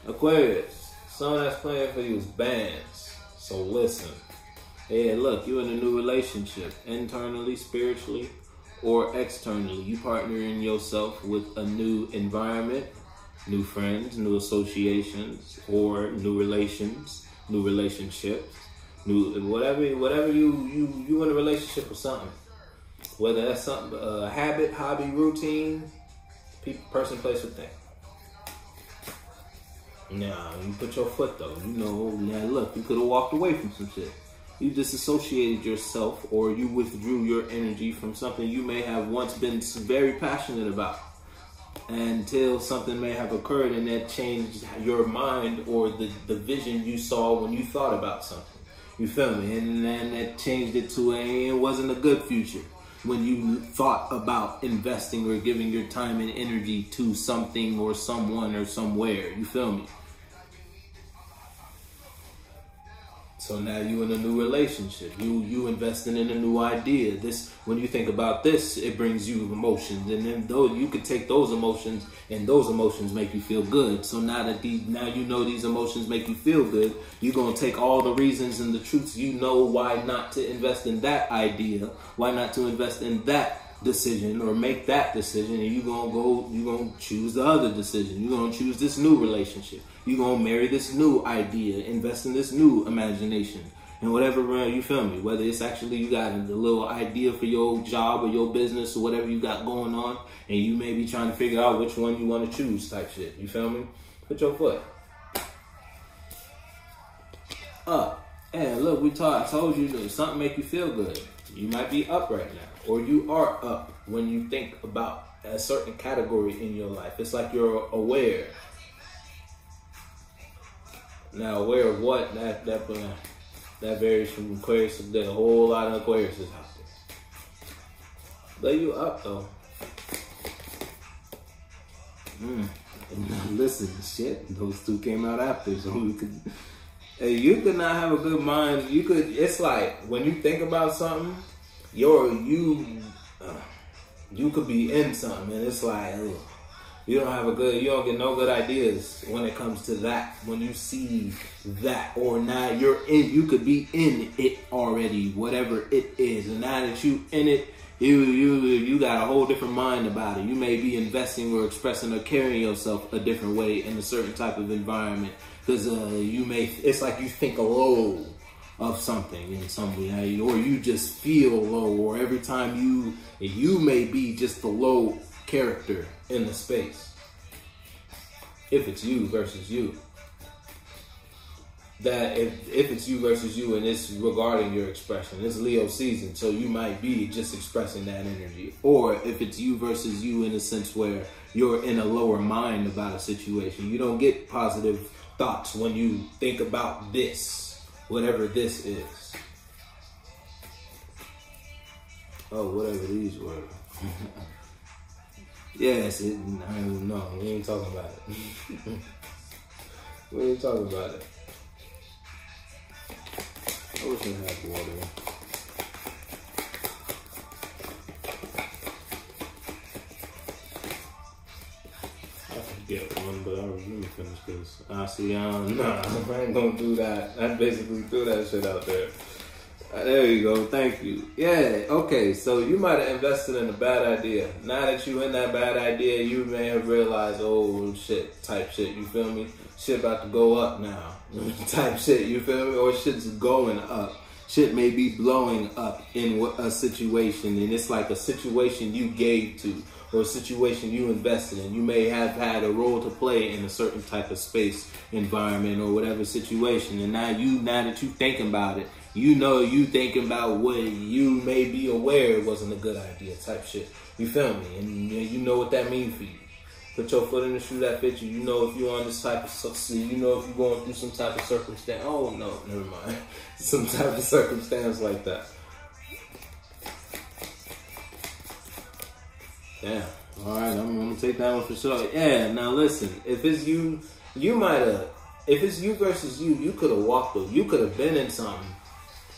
Aquarius, song that's playing for you is bands. So listen. Hey, look, you're in a new relationship, internally, spiritually, or externally. You partnering yourself with a new environment, new friends, new associations, or new relations, new relationships, new whatever you in a relationship with something. Whether that's something, a habit, hobby, routine, person, place, or thing. Now, you put your foot though. You know, now look, you could have walked away from some shit. You disassociated yourself, or you withdrew your energy from something you may have once been very passionate about, until something may have occurred and that changed your mind or the vision you saw when you thought about something. You feel me? And then that changed it to it wasn't a good future when you thought about investing or giving your time and energy to something or someone or somewhere. You feel me? So now you in a new relationship. You investing in a new idea. This, when you think about this, it brings you emotions, and then though you could take those emotions, and those emotions make you feel good. So now that now you know these emotions make you feel good, you're gonna take all the reasons and the truths you know why not to invest in that idea, why not to invest in that decision or make that decision, and you're gonna choose the other decision. You're gonna choose this new relationship. You're gonna marry this new idea, invest in this new imagination, and whatever, you feel me? Whether it's actually you got a little idea for your job or your business or whatever you got going on, and you may be trying to figure out which one you want to choose type shit. You feel me? Put your foot up. And look, I told you that something make you feel good. You might be up right now, or you are up when you think about a certain category in your life. It's like you're aware. Now, aware of what? That varies from Aquarius. There's a whole lot of Aquarius out there. But you up though. Listen, shit. Those two came out after, so we could. Hey, you could not have a good mind. You could. It's like when you think about something, you could be in something, and it's like you don't get no good ideas when it comes to that. When you see that, or now you could be in it already, whatever it is, and now that you in it, you got a whole different mind about it. You may be investing or expressing or carrying yourself a different way in a certain type of environment. Because it's like you think low of something in some way, or you just feel low, or every time you may be just the low character in the space. If it's you versus you. That if it's you versus you and it's regarding your expression, it's Leo season, so you might be just expressing that energy. Or if it's you versus you in a sense where you're in a lower mind about a situation, you don't get positive thoughts when you think about this, whatever this is. Oh, whatever these were. Yes, I don't know. We ain't talking about it. We ain't talking about it. I wish I had water. Get one, but let me finish this. I ain't gonna do that. I basically threw that shit out there. There you go. Thank you. Yeah. Okay. So you might have invested in a bad idea. Now that you in that bad idea, you may have realized, oh shit, type shit. You feel me? Shit about to go up now. Type shit. You feel me? Or shit's going up. Shit may be blowing up in a situation, and it's like a situation you gave to, or a situation you invested in. You may have had a role to play in a certain type of space, environment, or whatever situation. And now that you thinking about it, you know you thinking about what you may be aware it wasn't a good idea type shit. You feel me? And you know what that means for you. Put your foot in the shoe that fits you. You know if you're on this type of, you know if you're going through some type of circumstance. Oh no, never mind. Some type of circumstance like that. Yeah. All right, I'm gonna take that one for sure. Yeah. Now listen, if it's you, if it's you versus you could have walked through. You could have been in something,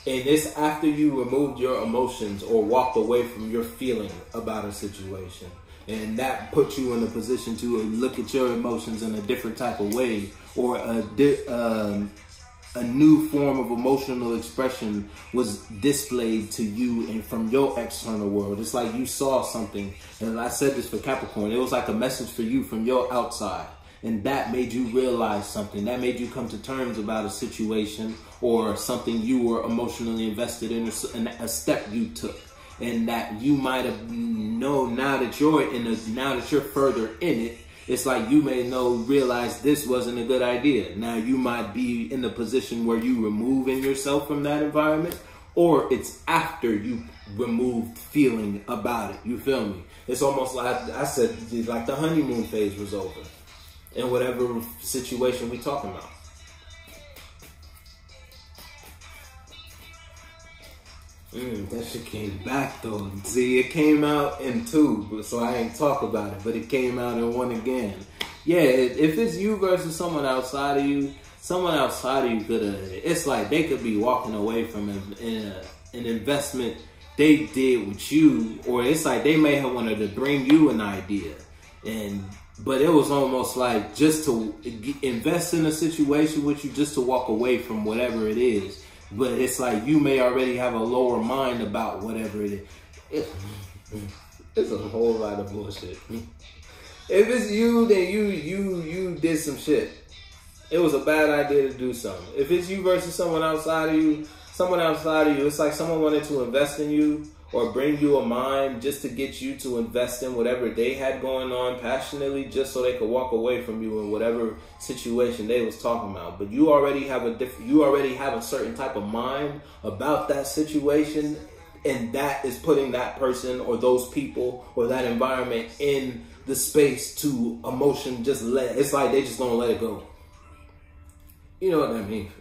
and it's after you removed your emotions or walked away from your feeling about a situation. And that puts you in a position to look at your emotions in a different type of way, or a new form of emotional expression was displayed to you and from your external world. It's like you saw something, and I said this for Capricorn, it was like a message for you from your outside, and that made you realize something. That made you come to terms about a situation or something you were emotionally invested in, or a step you took, and that you might have known now that you're further in it. It's like you may realize this wasn't a good idea. Now you might be in the position where you removing yourself from that environment, or it's after you removed feeling about it. You feel me? It's almost like I said, like the honeymoon phase was over in whatever situation we talking about. That shit came back though. See, it came out in 2, so I ain't talk about it, but it came out in 1 again. Yeah, if it's you versus someone outside of you it's like they could be walking away from an investment they did with you, or it's like they may have wanted to bring you an idea, but it was almost like just to invest in a situation with you, just to walk away from whatever it is. But it's like you may already have a lower mind about whatever it is. It's a whole lot of bullshit. If it's you, then you did some shit. It was a bad idea to do something. If it's you versus someone outside of you, it's like someone wanted to invest in you or bring you a mind just to get you to invest in whatever they had going on passionately, just so they could walk away from you in whatever situation they was talking about. But you already have a certain type of mind about that situation, and that is putting that person or those people or that environment in the space to emotion it's like they just gonna let it go. You know what I mean?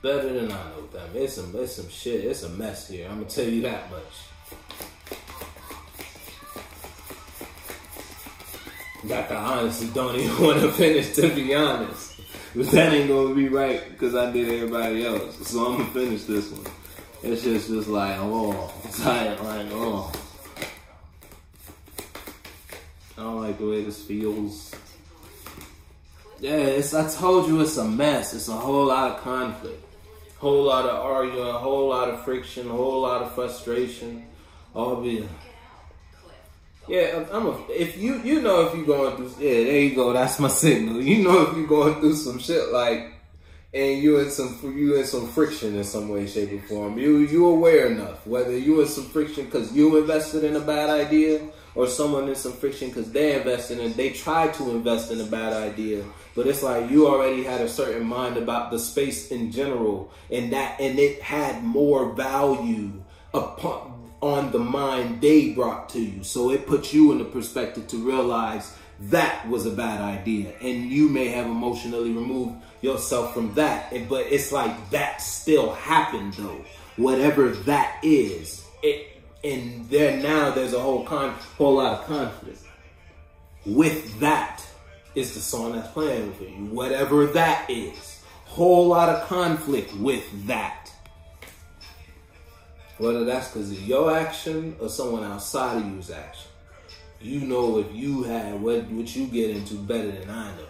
Better than I know, damn. It's some shit. It's a mess here. I'm gonna tell you that much. Got to honestly don't even want to finish, to be honest. But that ain't gonna be right because I did everybody else. So I'm gonna finish this one. It's just like, oh, tired, like, oh. I don't like the way this feels. Yeah, I told you it's a mess. It's a whole lot of conflict. Whole lot of arguing, a whole lot of friction, a whole lot of frustration. If you're going through, yeah, there you go, that's my signal. You know if you're going through some shit like, and you in some friction in some way, shape, or form. You aware enough, whether you in some friction because you invested in a bad idea, or someone in some friction because they tried to invest in a bad idea. But it's like you already had a certain mind about the space in general, and it had more value on the mind they brought to you. So it puts you in the perspective to realize that was a bad idea, and you may have emotionally removed yourself from that. But it's like that still happened though, whatever that is. And there's a whole lot of conflict. With that is the song that's playing for you. Whatever that is. Whole lot of conflict with that. Whether that's because of your action or someone outside of you's action. You know if you had what you get into better than I know.